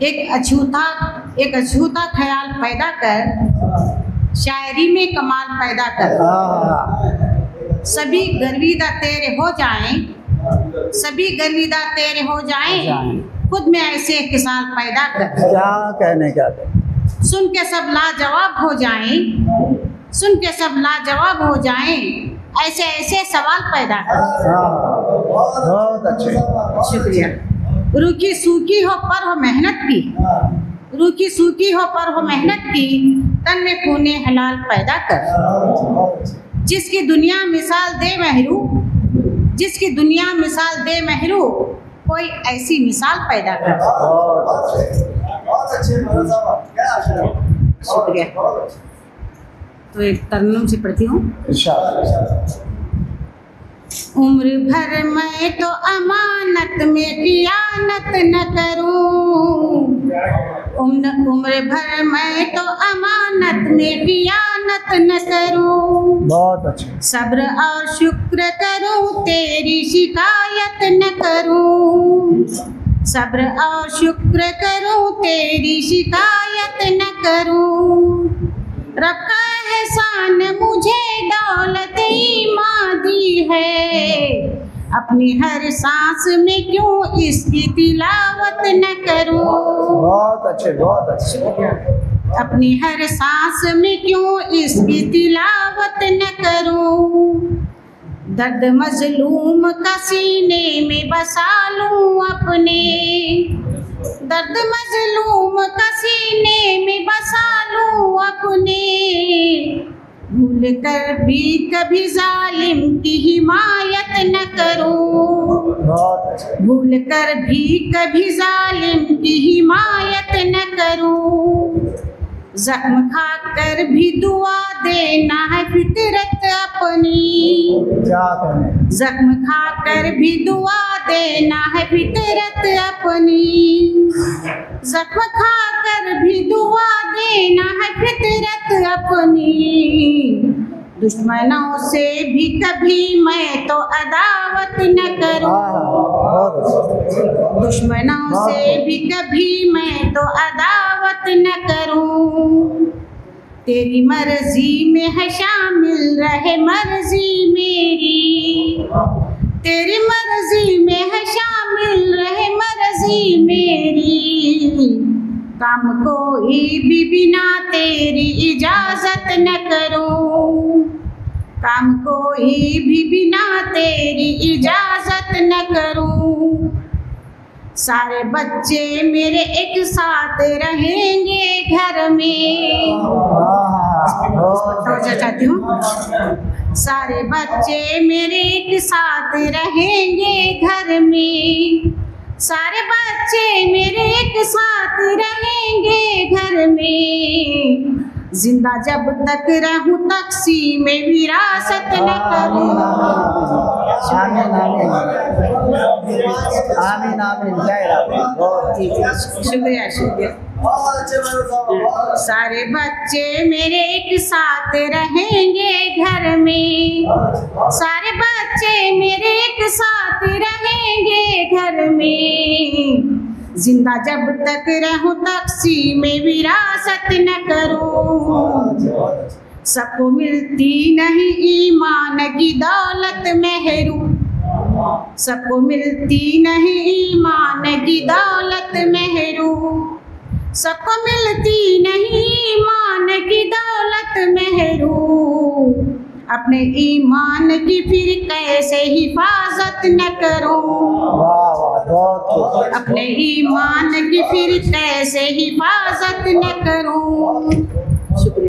एक अछूता ख्याल पैदा कर, शायरी में कमाल पैदा कर। सभी गर्विदा तेरे हो जाएं, सभी गर्विदा तेरे हो जाएं, खुद में ऐसे किसाल पैदा कर। क्या कहने क्या कहने। सुन के सब लाजवाब हो जाएं, सुन के सब लाजवाब हो जाएं, ऐसे ऐसे सवाल पैदा कर। बहुत अच्छे। शुक्रिया। रूखी सूखी हो पर हो मेहनत की, रूखी सूखी हो पर हो मेहनत की, तन में खूने हलाल पैदा कर। जिसकी दुनिया मिसाल दे महरू, जिसकी दुनिया मिसाल दे महरू, कोई ऐसी मिसाल पैदा कर। शुक्रिया। तो एक तरन्नुम से पढ़ती हूँ। उम्र भर मैं तो अमानत में खियानत न करूं, उम्र भर मैं तो अमानत में खियानत न करूं। बहुत अच्छे। सब्र और शुक्र करूं, तेरी शिकायत न करूं। सब्र और शुक्र करूं, तेरी शिकायत न करूं। रब का एहसान मुझे दौलत ईमान दी है, अपनी हर सांस में क्यों इसकी तिलावत न करूं। बहुत अच्छे, बहुत अच्छे। अपनी हर सांस में क्यों इसकी तिलावत न करूं। दर्द मजलूम का सीने में बसा लूं अपने, दर्द मजलूम का सीने में बसा लूं अपने। भूल कर भी कभी जालिम की हिमायत न करूं, भूल कर भी कभी जालिम की हिमायत न करूं। जख्म खाकर भी दुआ देना है फितरत अपनी, जख्म खाकर भी दुआ देना है फितरत अपनी। जख्म खाकर भी दुआ देना है फितरत अपनी। दुश्मनों से भी कभी मैं तो अदावत न करूं, दुश्मनों से भी कभी मैं तो अदावत न करूं। तेरी मर्जी में है शामिल रहे मर्जी मेरी, तेरी मर्जी में है शामिल रहे मर्जी मेरी। काम कोई भी बिना तेरी इजाजत न करूं, काम कोई भी बिना तेरी इजाजत न करूं। सारे बच्चे मेरे एक साथ रहेंगे घर में, चाहती हूँ। सारे बच्चे मेरे एक साथ रहेंगे घर में, सारे बच्चे मेरे एक साथ रहेंगे घर में। जिंदा जब तक रहूं तक़सीम में विरासत न करूं। आमीन आमीन। शुक्रिया शुक्रिया। सारे बच्चे मेरे एक साथ रहेंगे घर में, सारे बच्चे मेरे एक साथ रहेंगे घर में। जिंदा जब तक रहूं तक़सीम में विरासत न करूं। सबको मिलती नहीं ईमान की दौलत महरू, सबको मिलती नहीं ईमान की दौलत महरू। सबको मिलती नहीं ईमान की दौलत महरू। अपने ईमान की फिर कैसे हिफाजत न करूं, अपने ईमान की फिर कैसे हिफाजत न करूं। शुक्रिया।